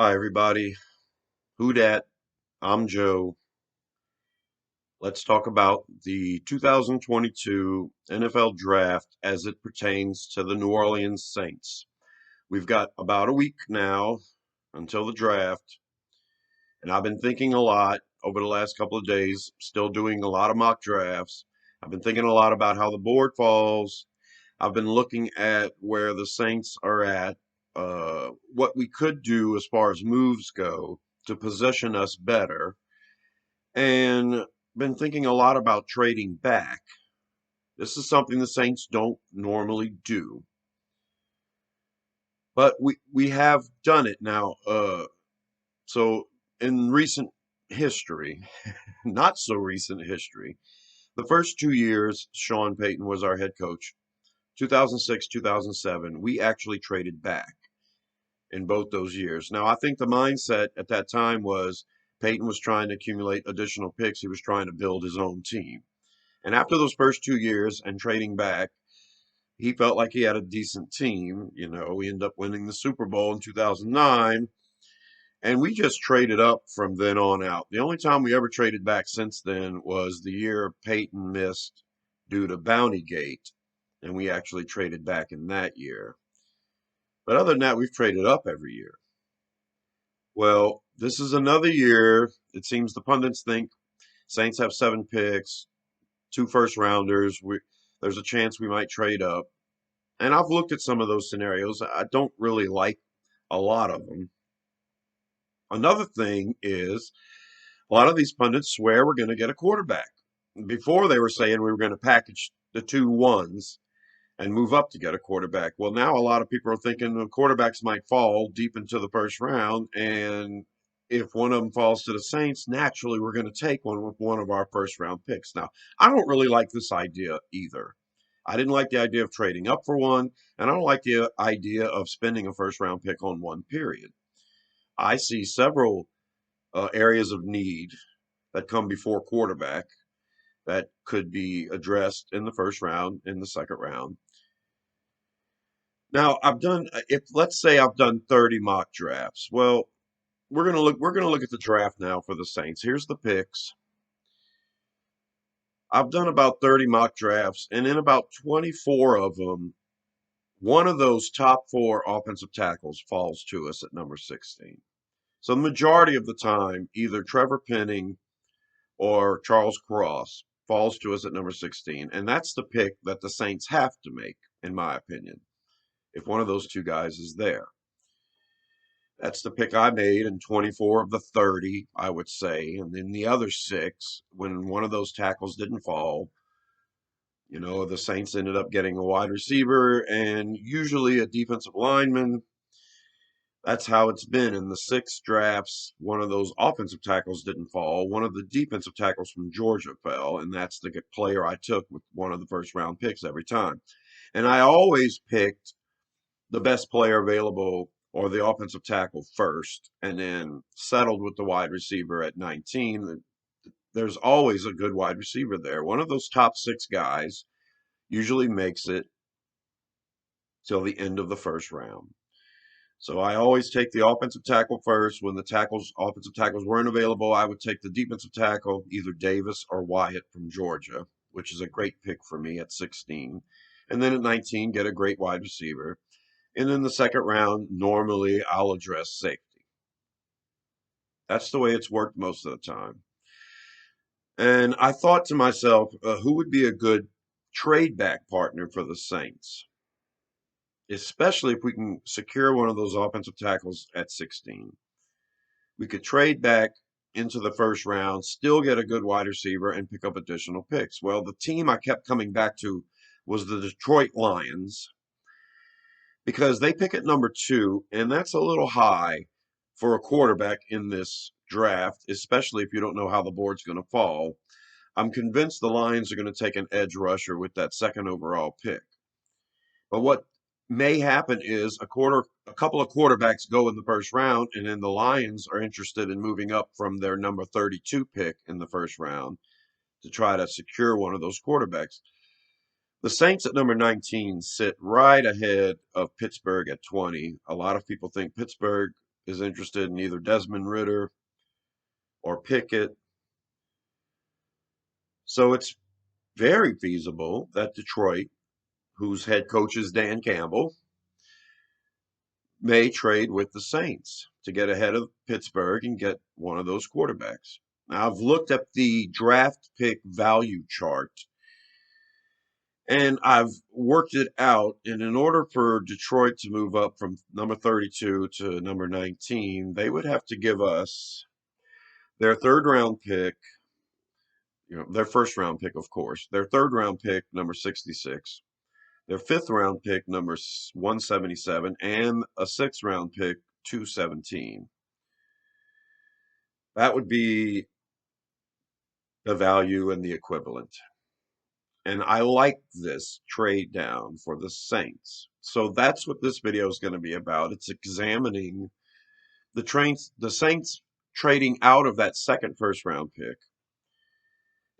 Hi, everybody. Who dat? I'm Joe. Let's talk about the 2022 NFL Draft as it pertains to the New Orleans Saints. We've got about a week now until the draft, and I've been thinking a lot over the last couple of days, still doing a lot of mock drafts. I've been thinking a lot about how the board falls. I've been looking at where the Saints are at, what we could do as far as moves go to position us better, and been thinking a lot about trading back. This is something the Saints don't normally do, but we have done it now. So in recent history, not so recent history, the first 2 years Sean Payton was our head coach, 2006, 2007, we actually traded back in both those years. Now, I think the mindset at that time was Payton was trying to accumulate additional picks. He was trying to build his own team. And after those first 2 years and trading back, he felt like he had a decent team. We ended up winning the Super Bowl in 2009, and we just traded up from then on out. The only time we ever traded back since then was the year Peyton missed due to Bounty Gate, and we actually traded back in that year. But other than that, we've traded up every year. Well, this is another year. It seems the pundits think Saints have 7 picks, 2 first rounders. There's a chance we might trade up. And I've looked at some of those scenarios. I don't really like a lot of them. Another thing is a lot of these pundits swear we're going to get a quarterback. Before they were saying we were going to package the 2 1s and move up to get a quarterback. Well, now a lot of people are thinking the quarterbacks might fall deep into the first round, and if one of them falls to the Saints, naturally we're going to take one with one of our first round picks. Now, I don't really like this idea either. I didn't like the idea of trading up for one, and I don't like the idea of spending a first round pick on one, period. I see several areas of need that come before quarterback that could be addressed in the first round, in the second round. Now, if let's say I've done 30 mock drafts. Well, we're going to look at the draft now for the Saints. Here's the picks. I've done about 30 mock drafts, and in about 24 of them, one of those top 4 offensive tackles falls to us at number 16. So the majority of the time, either Trevor Penning or Charles Cross falls to us at number 16, and that's the pick that the Saints have to make, in my opinion, if one of those two guys is there. That's the pick I made in 24 of the 30, I would say. And then the other 6, when one of those tackles didn't fall, the Saints ended up getting a wide receiver and usually a defensive lineman. That's how it's been in the 6 drafts. One of those offensive tackles didn't fall. One of the defensive tackles from Georgia fell, and that's the player I took with one of the first round picks every time. And I always picked the best player available or the offensive tackle first, and then settled with the wide receiver at 19. There's always a good wide receiver there. One of those top 6 guys usually makes it till the end of the first round. So I always take the offensive tackle first. When the offensive tackles weren't available, I would take the defensive tackle, either Davis or Wyatt from Georgia, which is a great pick for me at 16. And then at 19, get a great wide receiver. And in the second round, normally I'll address safety. That's the way it's worked most of the time. And I thought to myself, who would be a good trade back partner for the Saints, especially if we can secure one of those offensive tackles at 16. We could trade back into the first round, still get a good wide receiver, and pick up additional picks. Well, the team I kept coming back to was the Detroit Lions, because they pick at number 2, and that's a little high for a quarterback in this draft, especially if you don't know how the board's going to fall. I'm convinced the Lions are going to take an edge rusher with that second overall pick. But what may happen is a couple of quarterbacks go in the first round, and then the Lions are interested in moving up from their number 32 pick in the first round to try to secure one of those quarterbacks. The Saints at number 19 sit right ahead of Pittsburgh at 20. A lot of people think Pittsburgh is interested in either Desmond Ridder or Pickett. So it's very feasible that Detroit, whose head coach is Dan Campbell, may trade with the Saints to get ahead of Pittsburgh and get one of those quarterbacks. Now, I've looked at the draft pick value chart and I've worked it out. And in order for Detroit to move up from number 32 to number 19, they would have to give us their third round pick, their first round pick, of course, their third round pick, number 66, their fifth round pick, number 177, and a sixth round pick, 217. That would be the value and the equivalent. And I like this trade down for the Saints. So that's what this video is going to be about. It's examining the Saints trading out of that second first round pick.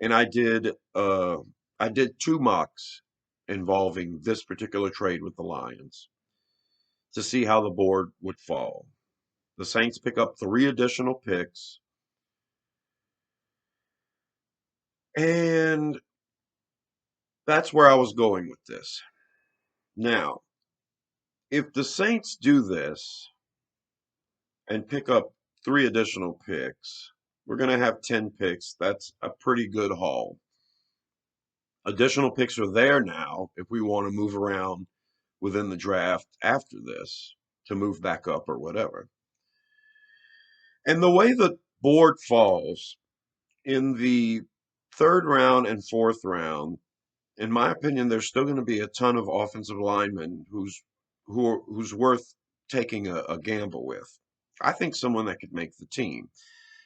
And I did two mocks involving this particular trade with the Lions to see how the board would fall. The Saints pick up 3 additional picks. And that's where I was going with this. Now, if the Saints do this and pick up 3 additional picks, we're going to have 10 picks. That's a pretty good haul. Additional picks are there now if we want to move around within the draft after this to move back up or whatever. And the way the board falls in the third round and fourth round, in my opinion, there's still going to be a ton of offensive linemen who's worth taking a gamble with. I think someone that could make the team.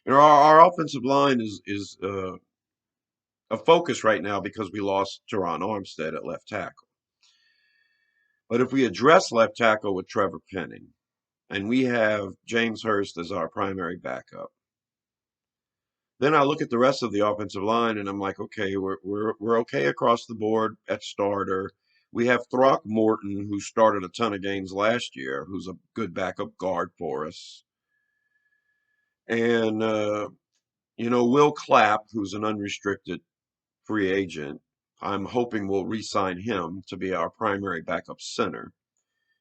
Our offensive line is a focus right now because we lost Teron Armstead at left tackle. But if we address left tackle with Trevor Penning, and we have James Hurst as our primary backup, then I look at the rest of the offensive line and I'm like, okay, we're okay across the board at starter. We have Throckmorton, who started a ton of games last year, who's a good backup guard for us. And Will Clapp, who's an unrestricted free agent, I'm hoping we'll re-sign him to be our primary backup center.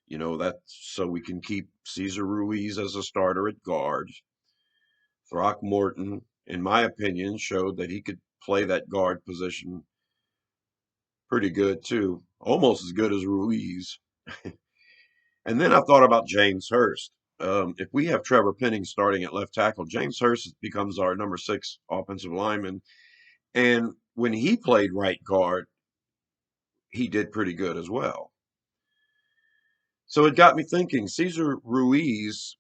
That's so we can keep Cesar Ruiz as a starter at guard. Throckmorton, in my opinion, showed that he could play that guard position pretty good too, almost as good as Ruiz. And then I thought about James Hurst. If we have Trevor Penning starting at left tackle, James Hurst becomes our number 6 offensive lineman. And when he played right guard, he did pretty good as well. So it got me thinking, Cesar Ruiz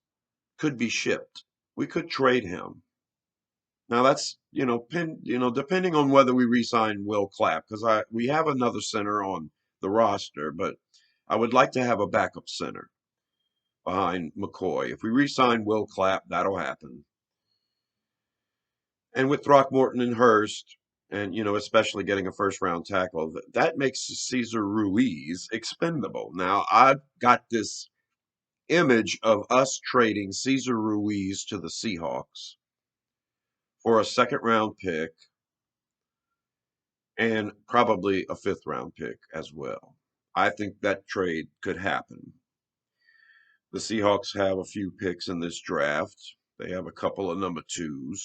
could be shipped. We could trade him. Now that's, depending on whether we re-sign Will Clapp, because we have another center on the roster, but I would like to have a backup center behind McCoy. If we re-sign Will Clapp, that'll happen. And with Throckmorton and Hurst, and especially getting a first round tackle, that makes Cesar Ruiz expendable. Now I've got this image of us trading Cesar Ruiz to the Seahawks for a second round pick and probably a fifth round pick as well. I think that trade could happen. The Seahawks have a few picks in this draft. They have a couple of number 2s.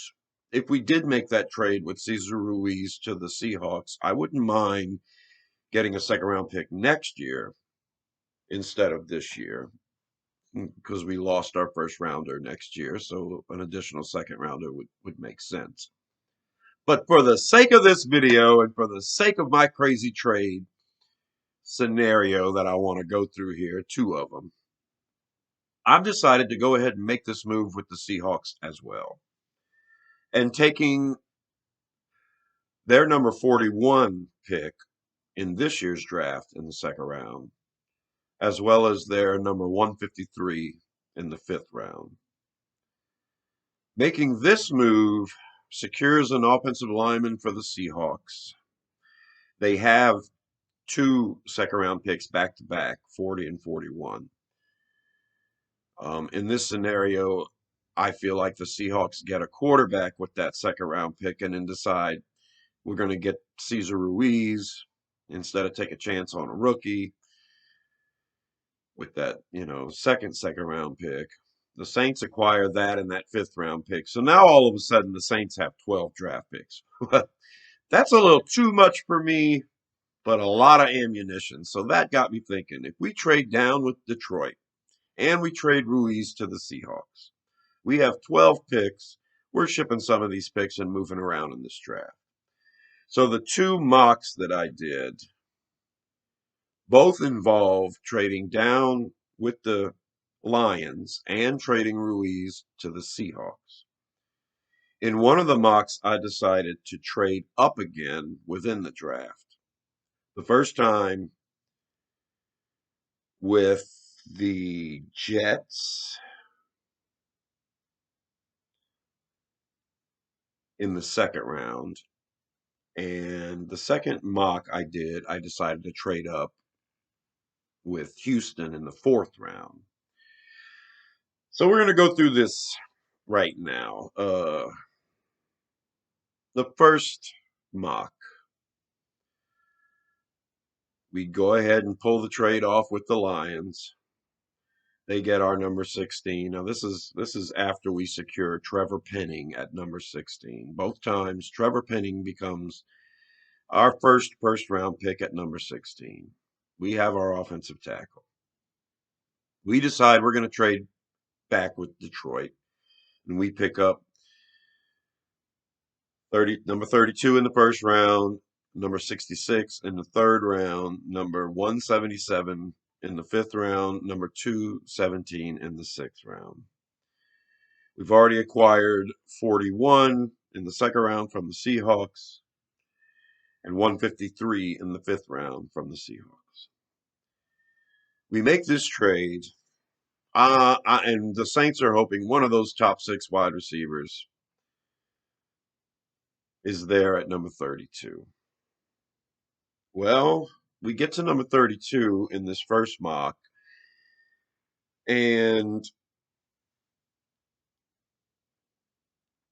If we did make that trade with Cesar Ruiz to the Seahawks, I wouldn't mind getting a second round pick next year instead of this year, because we lost our first rounder next year, so an additional second rounder would make sense. But for the sake of this video and for the sake of my crazy trade scenario that I want to go through here, 2 of them, I've decided to go ahead and make this move with the Seahawks as well. And taking their number 41 pick in this year's draft in the second round, as well as their number 153 in the 5th round. Making this move secures an offensive lineman for the Seahawks. They have 2 second round picks back to back, 40 and 41. In this scenario, I feel like the Seahawks get a quarterback with that second round pick and then decide we're going to get Cesar Ruiz instead of take a chance on a rookie with that, second round pick. The Saints acquire that and that fifth round pick. So now all of a sudden the Saints have 12 draft picks. That's a little too much for me, but a lot of ammunition. So that got me thinking, if we trade down with Detroit and we trade Ruiz to the Seahawks, we have 12 picks. We're shipping some of these picks and moving around in this draft. So the two mocks that I did both involve trading down with the Lions and trading Ruiz to the Seahawks. In one of the mocks, I decided to trade up again within the draft. The first time with the Jets in the second round. And the second mock I did, I decided to trade up with Houston in the fourth round. So we're going to go through this right now. The first mock, we go ahead and pull the trade off with the Lions. They get our number 16. Now this is after we secure Trevor Penning at number 16. Both times Trevor Penning becomes our first round pick at number 16. We have our offensive tackle. We decide we're going to trade back with Detroit, and we pick up number 32 in the first round, number 66 in the third round, number 177 in the fifth round, number 217 in the sixth round. We've already acquired 41 in the second round from the Seahawks and 153 in the fifth round from the Seahawks. We make this trade, and the Saints are hoping one of those top 6 wide receivers is there at number 32. Well, we get to number 32 in this first mock, and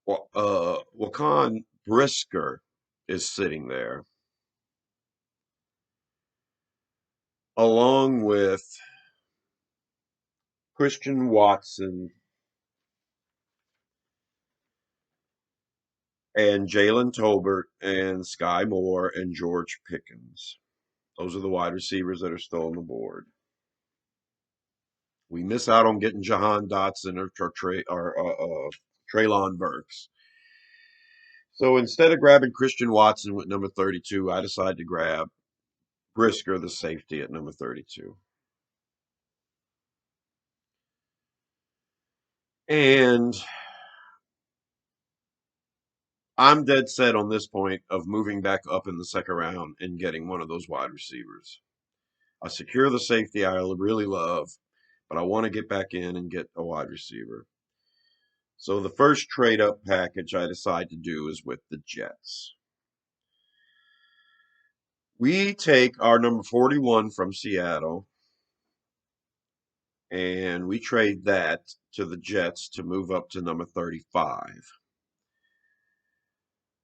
Wakan Brisker is sitting there, along with Christian Watson and Jalen Tolbert and Sky Moore and George Pickens. Those are the wide receivers that are still on the board. We miss out on getting Jahan Dotson or Treylon Burks. So instead of grabbing Christian Watson with number 32, I decided to grab Brisker, the safety, at number 32. And I'm dead set on this point of moving back up in the second round and getting one of those wide receivers. I secure the safety I really love, but I want to get back in and get a wide receiver. So the first trade up package I decide to do is with the Jets. We take our number 41 from Seattle and we trade that to the Jets to move up to number 35.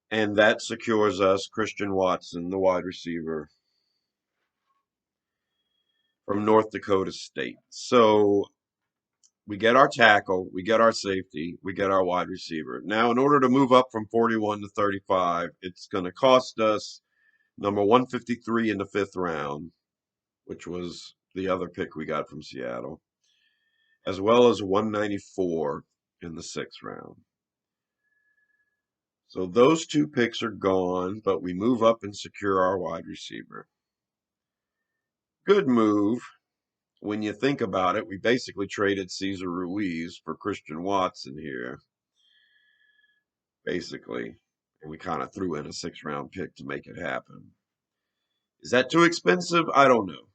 And that secures us Christian Watson, the wide receiver from North Dakota State. So we get our tackle, we get our safety, we get our wide receiver. Now, in order to move up from 41 to 35, it's going to cost us number 153 in the fifth round, which was the other pick we got from Seattle, as well as 194 in the sixth round. So those two picks are gone, but we move up and secure our wide receiver. Good move. When you think about it, we basically traded Cesar Ruiz for Christian Watson here, basically. And we kind of threw in a 6th-round pick to make it happen. Is that too expensive? I don't know.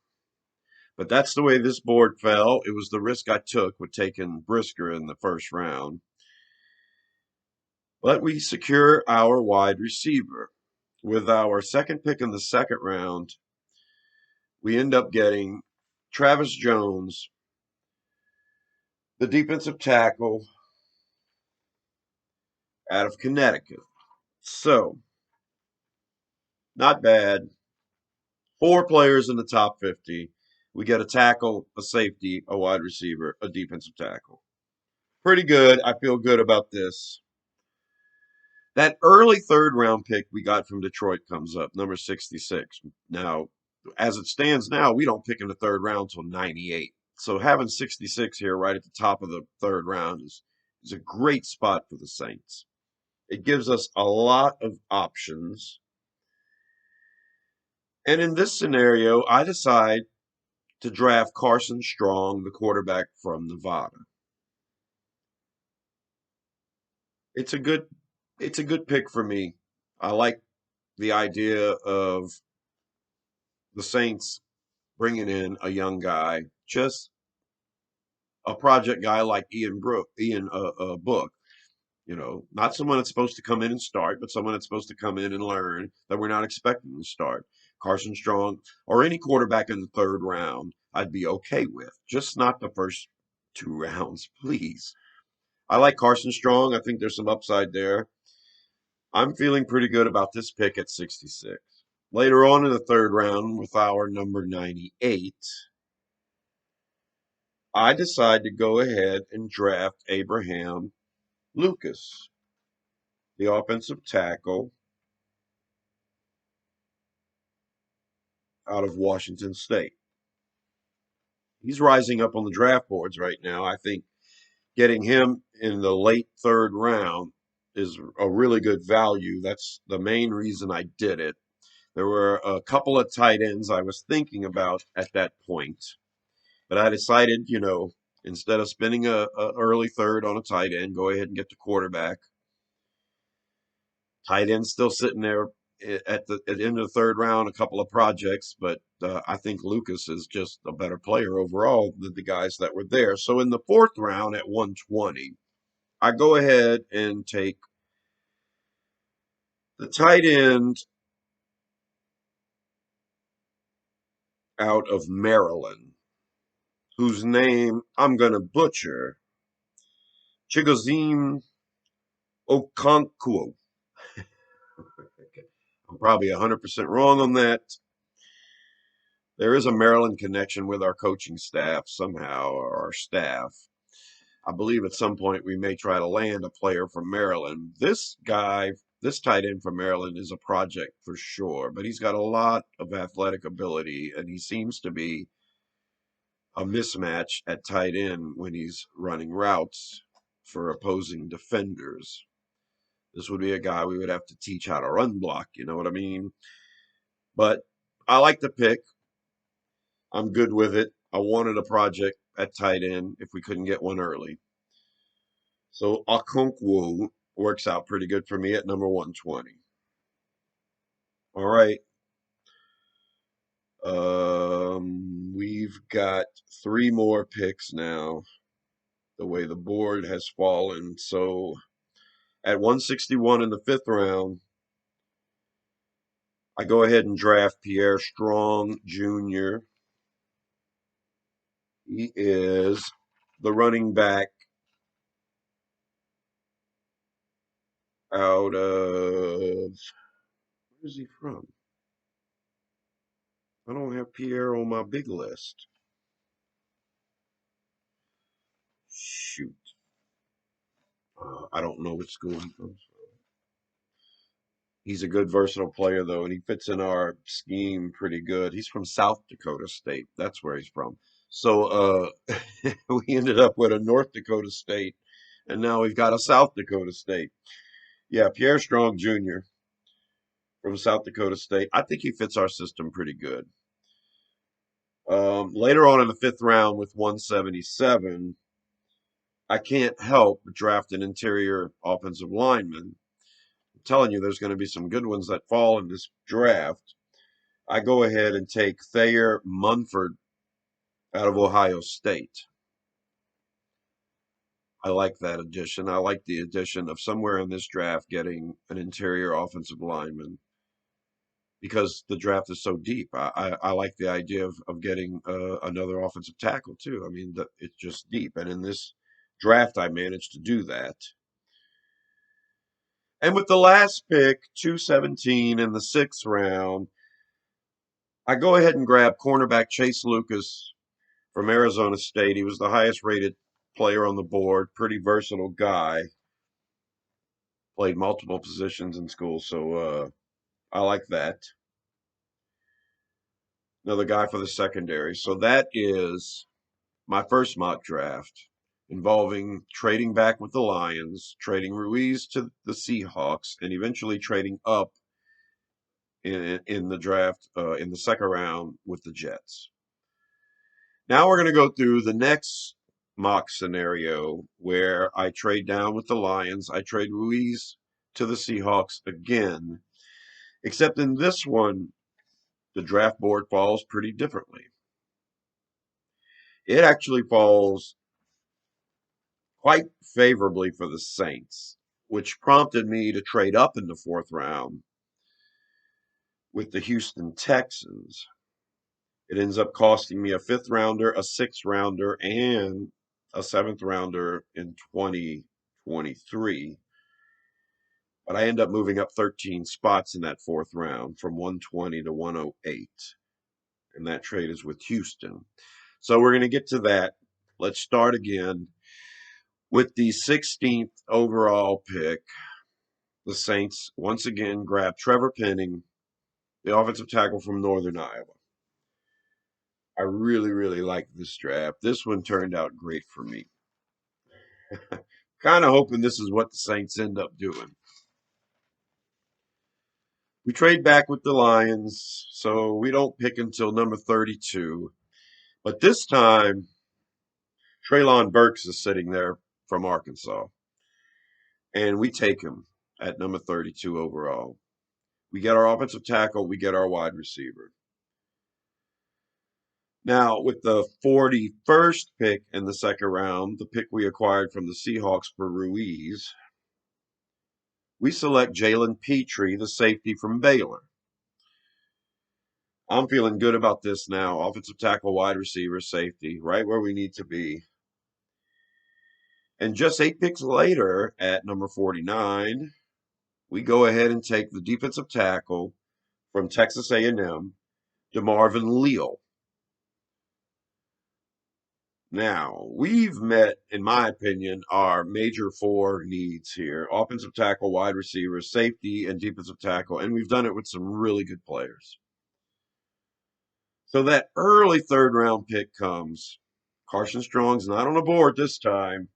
But that's the way this board fell. It was the risk I took with taking Brisker in the first round. But we secure our wide receiver. With our second pick in the second round, we end up getting Travis Jones The defensive tackle out of Connecticut. So, not bad. 4 players in the top 50. We get a tackle, a safety, a wide receiver, a defensive tackle. Pretty good. I feel good about this. That early third round pick we got from Detroit comes up, number 66. Now, as it stands now, we don't pick in the third round until 98. So having 66 here right at the top of the third round is a great spot for the Saints. It gives us a lot of options. And in this scenario, I decide to draft Carson Strong, the quarterback from Nevada. It's a good it's a good pick for me. I like the idea of the Saints bringing in a young guy, just a project guy like Ian Book. Not someone that's supposed to come in and start, but someone that's supposed to come in and learn that we're not expecting to start. Carson Strong or any quarterback in the third round, I'd be okay with. Just not the first 2 rounds, please. I like Carson Strong. I think there's some upside there. I'm feeling pretty good about this pick at 66. Later on in the third round, with our number 98, I decide to go ahead and draft Abraham Lucas, the offensive tackle out of Washington State. He's rising up on the draft boards right now. I think getting him in the late third round is a really good value. That's the main reason I did it. There were a couple of tight ends I was thinking about at that point, but I decided, instead of spending a early third on a tight end, go ahead and get the quarterback. Tight end still sitting there at the end of the third round, a couple of projects, but I think Lucas is just a better player overall than the guys that were there. So in the fourth round at 120, I go ahead and take the tight end out of Maryland, whose name I'm going to butcher, Chigoziem Okonkwo. I'm probably 100% wrong on that. There is a Maryland connection with our coaching staff somehow, or our staff. I believe at some point we may try to land a player from Maryland. This guy, this tight end from Maryland is a project for sure, but he's got a lot of athletic ability, and he seems to be a mismatch at tight end when he's running routes for opposing defenders. This would be a guy we would have to teach how to run block, you know what I mean? But I like the pick. I'm good with it. I wanted a project at tight end if we couldn't get one early. So Okonkwo works out pretty good for me at number 120. All right. We've got 3 more picks now, the way the board has fallen. So at 161 in the fifth round, I go ahead and draft Pierre Strong Jr. He is the running back out of, where's he from? I don't have Pierre on my big list. Shoot. I don't know which school he comes from. He's a good versatile player though, and he fits in our scheme pretty good. He's from South Dakota State. That's where he's from. So we ended up with a North Dakota State, and now we've got a South Dakota State. Yeah, Pierre Strong Jr. from South Dakota State. I think he fits our system pretty good. Later on in the fifth round with 177, I can't help but draft an interior offensive lineman. I'm telling you, there's going to be some good ones that fall in this draft. I go ahead and take Thayer Munford out of Ohio State. I like that addition. I like the addition of somewhere in this draft getting an interior offensive lineman because the draft is so deep. I like the idea of getting another offensive tackle too. I mean, it's just deep. And in this draft I managed to do that. And with the last pick, 217 in the 6th round, I go ahead and grab cornerback Chase Lucas from Arizona State. He was the highest rated player on the board, pretty versatile guy. Played multiple positions in school, so I like that. Another guy for the secondary. So that is my first mock draft involving trading back with the Lions, trading Ruiz to the Seahawks, and eventually trading up in the draft in the 2nd round with the Jets. Now we're going to go through the next mock scenario where I trade down with the Lions. I trade Ruiz to the Seahawks again, except in this one, the draft board falls pretty differently. It actually falls quite favorably for the Saints, which prompted me to trade up in the 4th round with the Houston Texans. It ends up costing me a 5th rounder, a 6th rounder, and a 7th rounder in 2023. But I end up moving up 13 spots in that 4th round from 120 to 108. And that trade is with Houston. So we're going to get to that. Let's start again with the 16th overall pick. The Saints once again grab Trevor Penning, the offensive tackle from Northern Iowa. I really, really like this draft. This one turned out great for me. Kind of hoping this is what the Saints end up doing. We trade back with the Lions, so we don't pick until number 32. But this time, Treylon Burks is sitting there from Arkansas. And we take him at number 32 overall. We get our offensive tackle, we get our wide receiver. Now, with the 41st pick in the 2nd round, the pick we acquired from the Seahawks for Ruiz, we select Jalen Petrie, the safety from Baylor. I'm feeling good about this now. Offensive tackle, wide receiver, safety, right where we need to be. And just 8 picks later, at number 49, we go ahead and take the defensive tackle from Texas A&M, DeMarvin Leal. Now, we've met, in my opinion, our major 4 needs here: offensive tackle, wide receiver, safety, and defensive tackle, and we've done it with some really good players. So that early 3rd round pick comes. Carson Strong's not on the board this time.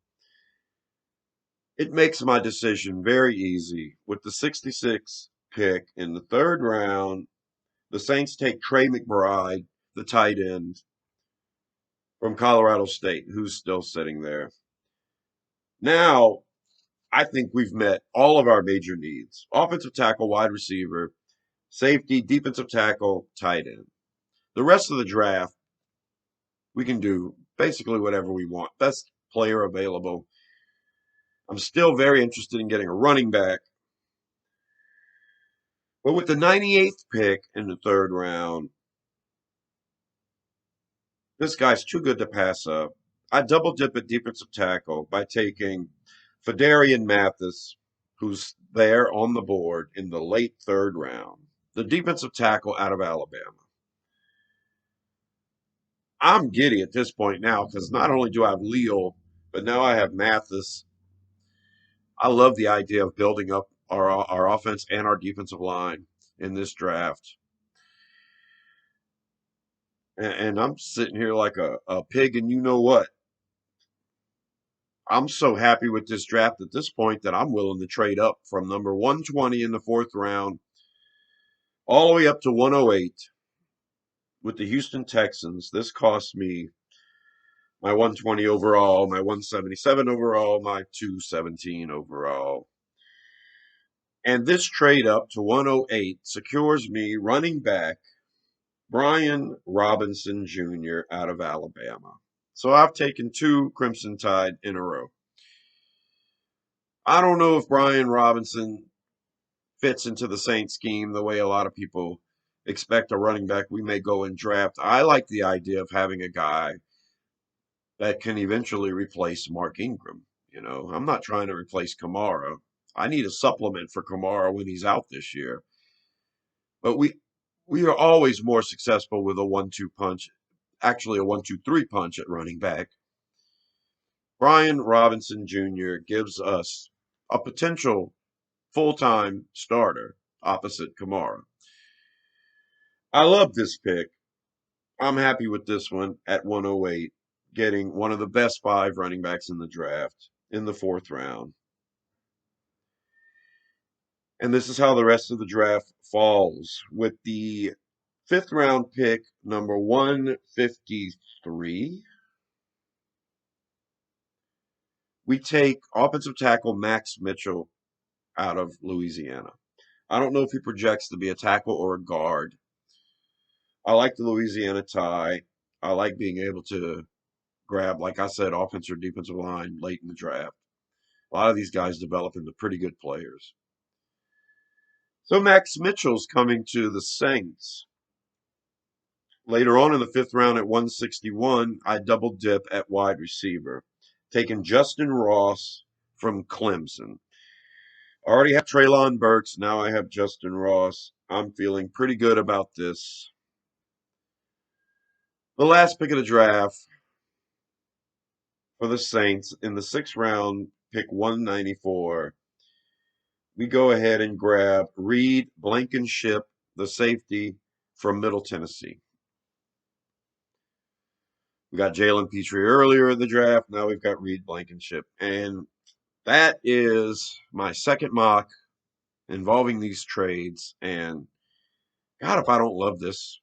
It makes my decision very easy. With the 66th pick in the 3rd round, the Saints take Trey McBride, the tight end from Colorado State, who's still sitting there. Now, I think we've met all of our major needs: offensive tackle, wide receiver, safety, defensive tackle, tight end. The rest of the draft, we can do basically whatever we want. Best player available. I'm still very interested in getting a running back. But with the 98th pick in the 3rd round, this guy's too good to pass up. I double dip at defensive tackle by taking Fedarian Mathis, who's there on the board in the late 3rd round, the defensive tackle out of Alabama. I'm giddy at this point now because not only do I have Leal, but now I have Mathis. I love the idea of building up our offense and our defensive line in this draft. And I'm sitting here like a pig, and you know what? I'm so happy with this draft at this point that I'm willing to trade up from number 120 in the 4th round all the way up to 108 with the Houston Texans. This cost me my 120 overall, my 177 overall, my 217 overall. And this trade up to 108 secures me running back Brian Robinson Jr. out of Alabama. So I've taken 2 Crimson Tide in a row. I don't know if Brian Robinson fits into the Saints scheme the way a lot of people expect a running back we may go and draft. I like the idea of having a guy that can eventually replace Mark Ingram. I'm not trying to replace Kamara. I need a supplement for Kamara when he's out this year. But we are always more successful with a 1-2 punch, actually a 1-2-3 punch at running back. Brian Robinson Jr. gives us a potential full-time starter opposite Kamara. I love this pick. I'm happy with this one at 108, getting one of the best 5 running backs in the draft in the 4th round. And this is how the rest of the draft falls. With the 5th round pick, number 153, we take offensive tackle Max Mitchell out of Louisiana. I don't know if he projects to be a tackle or a guard. I like the Louisiana tie. I like being able to grab, like I said, offensive or defensive line late in the draft. A lot of these guys develop into pretty good players. So Max Mitchell's coming to the Saints. Later on in the 5th round at 161, I double dip at wide receiver, taking Justin Ross from Clemson. I already have Treylon Burks. Now I have Justin Ross. I'm feeling pretty good about this. The last pick of the draft for the Saints in the 6th round, pick 194. We go ahead and grab Reed Blankenship, the safety from Middle Tennessee. We got Jalen Petrie earlier in the draft. Now we've got Reed Blankenship. And that is my second mock involving these trades. And God, if I don't love this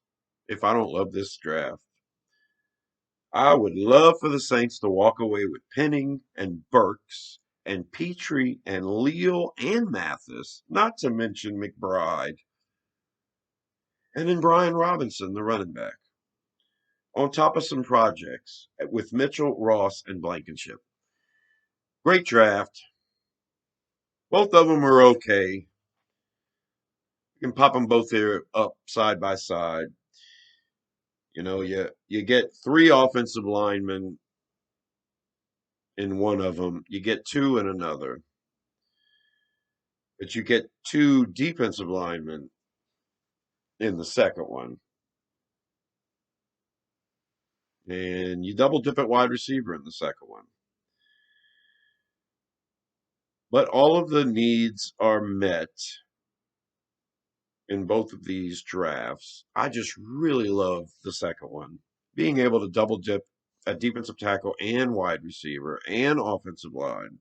draft, I would love for the Saints to walk away with Penning and Burks and Petrie and Leal and Mathis, not to mention McBride, and then Brian Robinson, the running back, on top of some projects with Mitchell, Ross, and Blankenship. Great draft. Both of them are okay. You can pop them both here up side by side. You get 3 offensive linemen in one of them. You get 2 in another. But you get 2 defensive linemen in the second one. And you double dip at wide receiver in the second one. But all of the needs are met in both of these drafts. I just really love the second one. Being able to double dip at defensive tackle and wide receiver and offensive line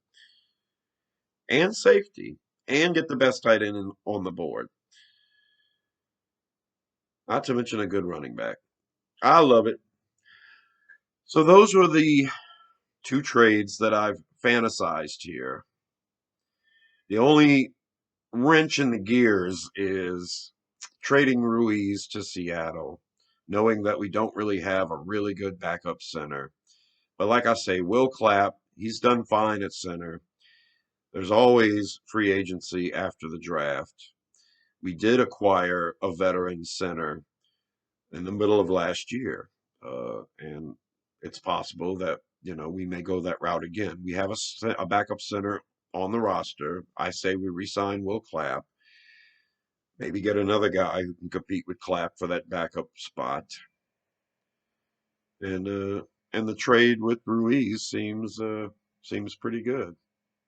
and safety and get the best tight end on the board. Not to mention a good running back. I love it. So those were the 2 trades that I've fantasized here. The only wrench in the gears is trading Ruiz to Seattle, knowing that we don't really have a really good backup center. But like I say, Will Clapp, he's done fine at center. There's always free agency after the draft. We did acquire a veteran center in the middle of last year. And it's possible that, we may go that route again. We have a backup center on the roster. I say we re-sign Will Clapp. Maybe get another guy who can compete with Clapp for that backup spot. And the trade with Ruiz seems pretty good.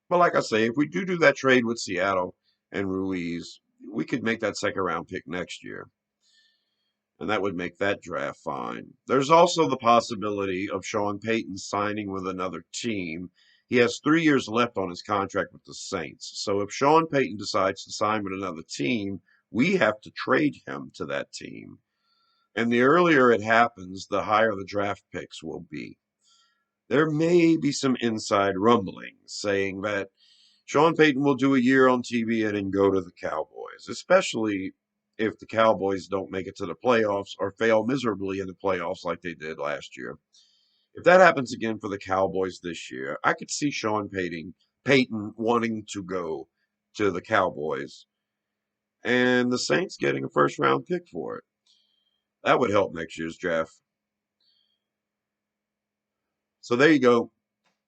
But like I say, if we do that trade with Seattle and Ruiz, we could make that second round pick next year. And that would make that draft fine. There's also the possibility of Sean Payton signing with another team. He has 3 years left on his contract with the Saints. So if Sean Payton decides to sign with another team, we have to trade him to that team. And the earlier it happens, the higher the draft picks will be. There may be some inside rumblings saying that Sean Payton will do a year on TV and then go to the Cowboys, especially if the Cowboys don't make it to the playoffs or fail miserably in the playoffs like they did last year. If that happens again for the Cowboys this year, I could see Sean Payton wanting to go to the Cowboys and the Saints getting a first round pick for it. That would help next year's draft. So there you go.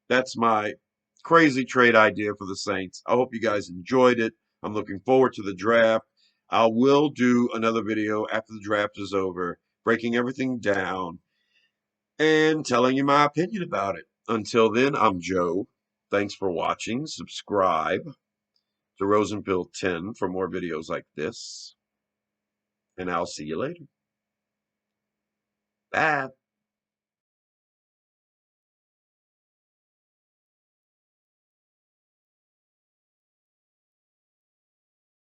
That's my crazy trade idea for the Saints. I hope you guys enjoyed it. I'm looking forward to the draft. I will do another video after the draft is over, breaking everything down and telling you my opinion about it. Until then, I'm Joe. Thanks for watching. Subscribe to Rosenfield 10 for more videos like this. And I'll see you later. Bye.